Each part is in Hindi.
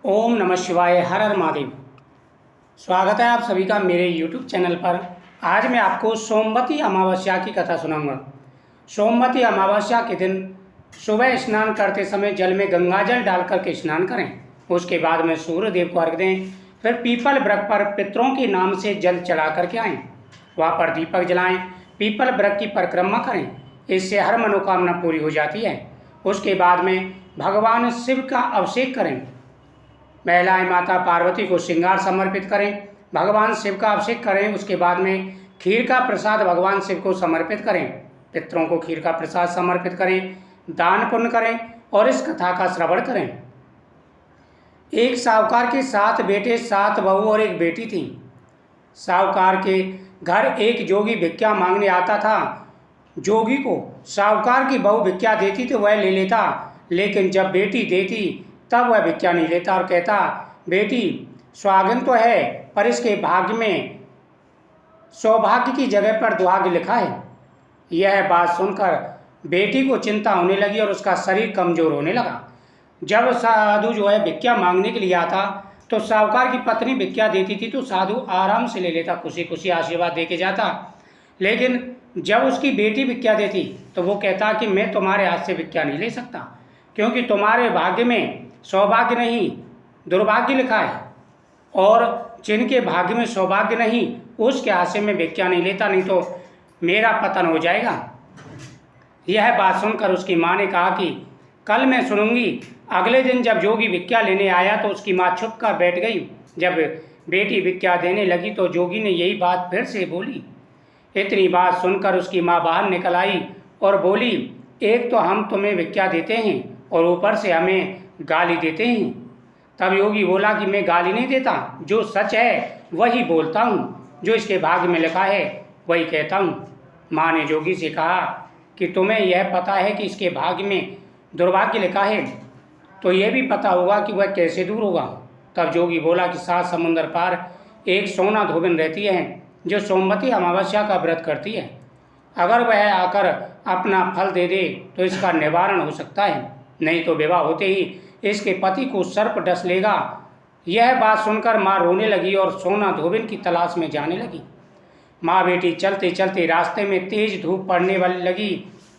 ओम नमः शिवाय। हर हर महादेव। स्वागत है आप सभी का मेरे YouTube चैनल पर। आज मैं आपको सोमवती अमावस्या की कथा सुनाऊंगा। सोमवती अमावस्या के दिन सुबह स्नान करते समय जल में गंगाजल डाल करके स्नान करें। उसके बाद में सूर्य देव को अर्घ दें। फिर पीपल वृक्ष पर पितरों के नाम से जल चढ़ा करके आएँ। वहाँ पर दीपक जलाएं। पीपल वृक्ष की परिक्रमा करें। इससे हर मनोकामना पूरी हो जाती है। उसके बाद में भगवान शिव का अभिषेक करें। महिलाएं माता पार्वती को श्रृंगार समर्पित करें। भगवान शिव का अभिषेक करें। उसके बाद में खीर का प्रसाद भगवान शिव को समर्पित करें। पितरों को खीर का प्रसाद समर्पित करें। दान पुण्य करें और इस कथा का श्रवण करें। एक साहूकार के 7 बेटे 7 बहू और एक बेटी थी। साहूकार के घर एक जोगी भिक्षा मांगने आता था। जोगी को साहूकार की बहू भिक्षा देती तो वह ले लेता, लेकिन जब बेटी देती तब वह भिक्षा नहीं लेता और कहता, बेटी सुहागिन तो है पर इसके भाग्य में सौभाग्य की जगह पर दुहाग लिखा है। यह बात सुनकर बेटी को चिंता होने लगी और उसका शरीर कमजोर होने लगा। जब साधु जो है भिक्षा मांगने के लिए आता तो साहूकार की पत्नी भिक्षा देती थी तो साधु आराम से ले लेता, खुशी खुशी आशीर्वाद दे के जाता। लेकिन जब उसकी बेटी भिक्षा देती तो वो कहता कि मैं तुम्हारे हाथ से भिक्षा नहीं ले सकता, क्योंकि तुम्हारे भाग्य में सौभाग्य नहीं दुर्भाग्य लिखा है, और जिनके भाग्य में सौभाग्य नहीं उसके हाथ से मैं भिक्षा नहीं लेता, नहीं तो मेरा पतन हो जाएगा। यह बात सुनकर उसकी माँ ने कहा कि कल मैं सुनूंगी। अगले दिन जब जोगी भिक्षा लेने आया तो उसकी माँ छुप कर बैठ गई। जब बेटी भिक्षा देने लगी तो जोगी ने यही बात फिर से बोली। इतनी बात सुनकर उसकी माँ बाहर निकल आई और बोली, एक तो हम तुम्हें भिक्षा देते हैं और ऊपर से हमें गाली देते हैं। तब योगी बोला कि मैं गाली नहीं देता, जो सच है वही बोलता हूँ, जो इसके भाग्य में लिखा है वही कहता हूँ। माँ ने जोगी से कहा कि तुम्हें यह पता है कि इसके भाग्य में दुर्भाग्य लिखा है, तो यह भी पता होगा कि वह कैसे दूर होगा। तब जोगी बोला कि 7 समुंदर पार एक सोना धोबिन रहती है जो सोमवती अमावस्या का व्रत करती है। अगर वह आकर अपना फल दे दे तो इसका निवारण हो सकता है, नहीं तो विवाह होते ही इसके पति को सर्प डस लेगा। यह बात सुनकर माँ रोने लगी और सोना धोबिन की तलाश में जाने लगी। माँ बेटी चलते चलते रास्ते में तेज धूप पड़ने वाली लगी।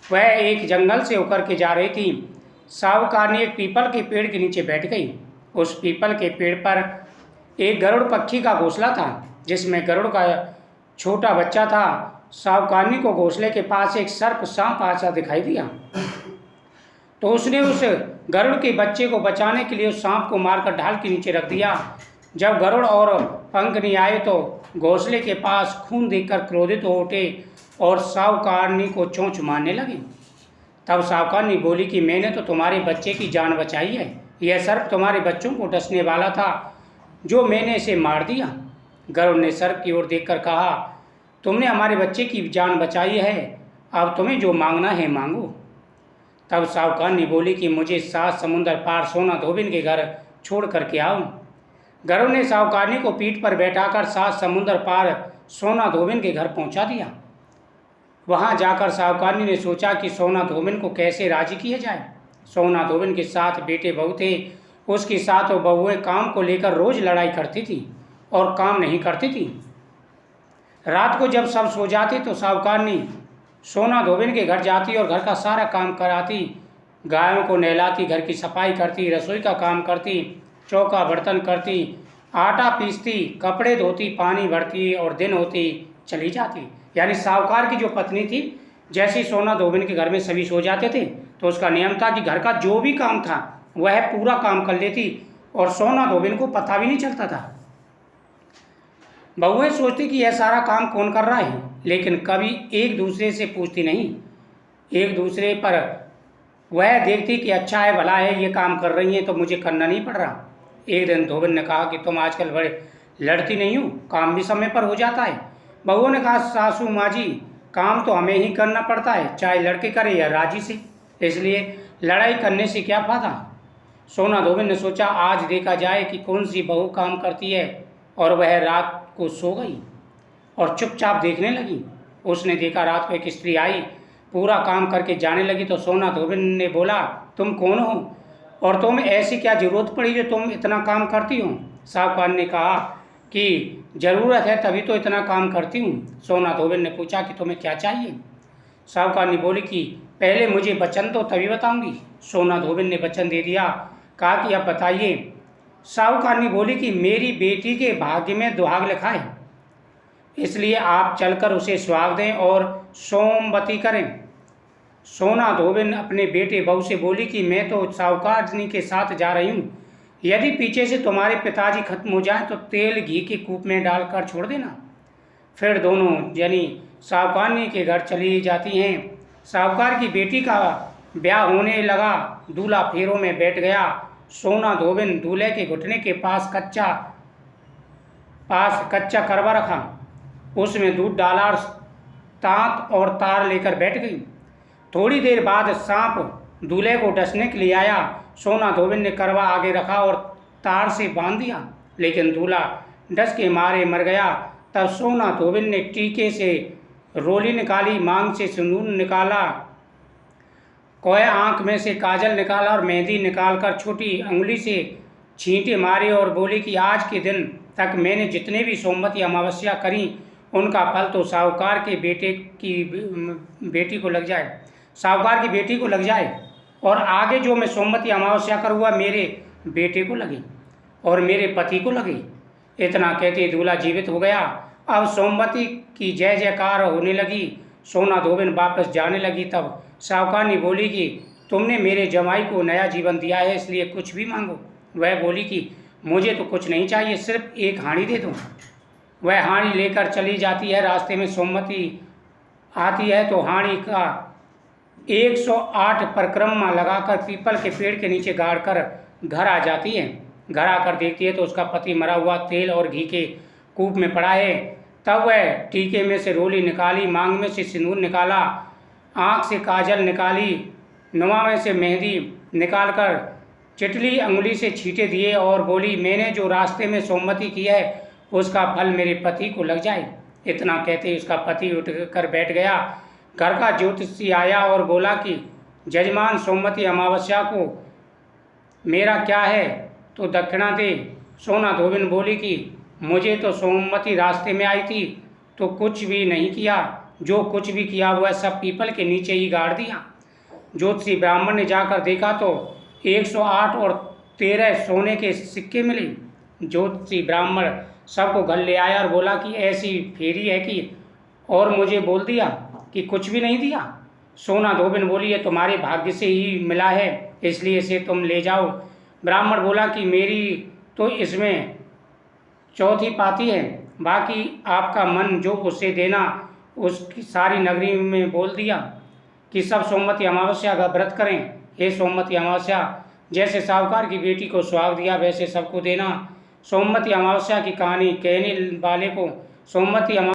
वह एक जंगल से होकर के जा रही थी। साहूकार ने एक पीपल के पेड़ के नीचे बैठ गई। उस पीपल के पेड़ पर एक गरुड़ पक्षी का घोंसला था, जिसमें गरुड़ का छोटा बच्चा था। साहूकारनी को घोंसले के पास एक सर्प सांप आसा दिखाई दिया, तो उसने उस गरुड़ के बच्चे को बचाने के लिए उस सांप को मारकर ढाल के नीचे रख दिया। जब गरुड़ और पंखनी आए तो घोंसले के पास खून देखकर क्रोधित हो उठे और साहूकारनी को चोंच मारने लगे। तब साहूकारनी बोली कि मैंने तो तुम्हारे बच्चे की जान बचाई है, यह सर्प तुम्हारे बच्चों को डसने वाला था जो मैंने इसे मार दिया। गरुड़ ने सर्प की ओर देखकर कहा, तुमने हमारे बच्चे की जान बचाई है, अब तुम्हें जो मांगना है मांगो। तब साहूकारनी बोली कि मुझे 7 समुंदर पार सोना धोबिन के घर छोड़ करके आओ। गरुड़ ने साहूकारनी को पीठ पर बैठाकर 7 समुंदर पार सोना धोबिन के घर पहुंचा दिया। वहां जाकर साहूकारनी ने सोचा कि सोना धोबिन को कैसे राजी किया जाए। सोना धोबिन के 7 बेटे बहू थे। उसकी 7 बहुएं काम को लेकर रोज लड़ाई करती थी और काम नहीं करती थी। रात को जब सब सो जाते तो साहूकारनी सोना धोबिन के घर जाती और घर का सारा काम कराती। गायों को नहलाती, घर की सफाई करती, रसोई का काम करती, चौका बर्तन करती, आटा पीसती, कपड़े धोती, पानी भरती और दिन होती चली जाती। यानी साहूकार की जो पत्नी थी, जैसे सोना धोबिन के घर में सभी सो जाते थे तो उसका नियम था कि घर का जो भी काम था वह पूरा काम कर लेती और सोना धोबिन को पता भी नहीं चलता था। बहुएं सोचती कि यह सारा काम कौन कर रहा है, लेकिन कभी एक दूसरे से पूछती नहीं। एक दूसरे पर वह देखती कि अच्छा है भला है ये काम कर रही हैं तो मुझे करना नहीं पड़ रहा। एक दिन धोबिन ने कहा कि तुम आजकल बड़े लड़ती नहीं हो, काम भी समय पर हो जाता है। बहुओं ने कहा, सासू माँ जी काम तो हमें ही करना पड़ता है, चाहे लड़के करे या राजी से, इसलिए लड़ाई करने से क्या फायदा। सोना धोबिन ने सोचा आज देखा जाए कि कौन सी बहू काम करती है, और वह रात को सो गई और चुपचाप देखने लगी। उसने देखा रात को एक स्त्री आई, पूरा काम करके जाने लगी तो सोना धोबिन ने बोला, तुम कौन हो और तुम्हें ऐसी क्या ज़रूरत पड़ी जो तुम इतना काम करती हो? साहूकार ने कहा कि ज़रूरत है तभी तो इतना काम करती हूँ। सोना धोबिन ने पूछा कि तुम्हें क्या चाहिए? साहूकार ने बोली कि पहले मुझे वचन दो तभी बताऊंगी। सोना धोबिन ने वचन दे दिया। कहा कि अब बताइए। साहूकार ने बोली कि मेरी बेटी के भाग्य में दुहाग लिखा है, इसलिए आप चलकर उसे सुहाग दें और सोमवती करें। सोना धोबिन अपने बेटे बहू से बोली कि मैं तो साहूकारनी के साथ जा रही हूँ, यदि पीछे से तुम्हारे पिताजी खत्म हो जाए तो तेल घी के कूप में डालकर छोड़ देना। फिर दोनों जनी साहूकारनी के घर चली जाती हैं। साहूकार की बेटी का ब्याह होने लगा। दूल्हा फेरों में बैठ गया। सोना धोबिन दूल्हे के घुटने के पास कच्चा करवा रखा, उसमें दूध डाला और तांत और तार लेकर बैठ गई। थोड़ी देर बाद सांप दूल्हे को डसने के लिए आया। सोना धोबिन ने करवा आगे रखा और तार से बांध दिया, लेकिन दूल्हा डस के मारे मर गया। तब सोना धोबिन ने टीके से रोली निकाली, मांग से सिंदूर निकाला, कोय आंख में से काजल निकाला और मेहंदी निकालकर छोटी अंगुली से छींटे मारे और बोली कि आज के दिन तक मैंने जितने भी सोमवती अमावस्या करी उनका फल तो साहूकार की बेटी को लग जाए, साहूकार की बेटी को लग जाए, और आगे जो मैं सोमवती अमावस्या करूँगा मेरे बेटे को लगे और मेरे पति को लगे। इतना कहते दूल्हा जीवित हो गया। अब सोमवती की जय जयकार होने लगी। सोना धोबिन वापस जाने लगी। तब साहूकार ने बोली कि तुमने मेरे जमाई को नया जीवन दिया है, इसलिए कुछ भी मांगो। वह बोली कि मुझे तो कुछ नहीं चाहिए, सिर्फ एक हांडी दे दो। वह हांडी लेकर चली जाती है। रास्ते में सोमवती आती है तो हांडी का 108 परिक्रमा लगाकर पीपल के पेड़ के नीचे गाड़ कर घर आ जाती है। घर आकर देखती है तो उसका पति मरा हुआ तेल और घी के कूप में पड़ा है। तब वह टीके में से रोली निकाली, मांग में से सिंदूर निकाला, आँख से काजल निकाली, नुमा में से मेहंदी निकालकर चिटली अंगुली से छींटे दिए और बोली मैंने जो रास्ते में सोमवती की है उसका फल मेरे पति को लग जाए। इतना कहते उसका पति उठ कर बैठ गया। घर का ज्योतिषी आया और बोला कि जजमान सोमवती अमावस्या को मेरा क्या है तो दक्षिणा दे। सोना धोबिन बोली कि मुझे तो सोमवती रास्ते में आई थी तो कुछ भी नहीं किया, जो कुछ भी किया वह सब पीपल के नीचे ही गाड़ दिया। ज्योतिषी ब्राह्मण ने जाकर देखा तो 108 और 13 सोने के सिक्के मिले। ज्योतिषी ब्राह्मण सबको घर ले आया और बोला कि ऐसी फेरी है कि, और मुझे बोल दिया कि कुछ भी नहीं दिया। सोना धोबिन बोली ये तुम्हारे भाग्य से ही मिला है, इसलिए इसे तुम ले जाओ। ब्राह्मण बोला कि मेरी तो इसमें चौथी पाती है, बाकी आपका मन जो उसे देना। उसकी सारी नगरी में बोल दिया कि सब सोमवती अमावस्या का व्रत करें। हे सोमवती अमावस्या, जैसे साहूकार की बेटी को सुहाग दिया वैसे सबको देना। सोमवती अमावस्या की कहानी कहने वाले को सोमवती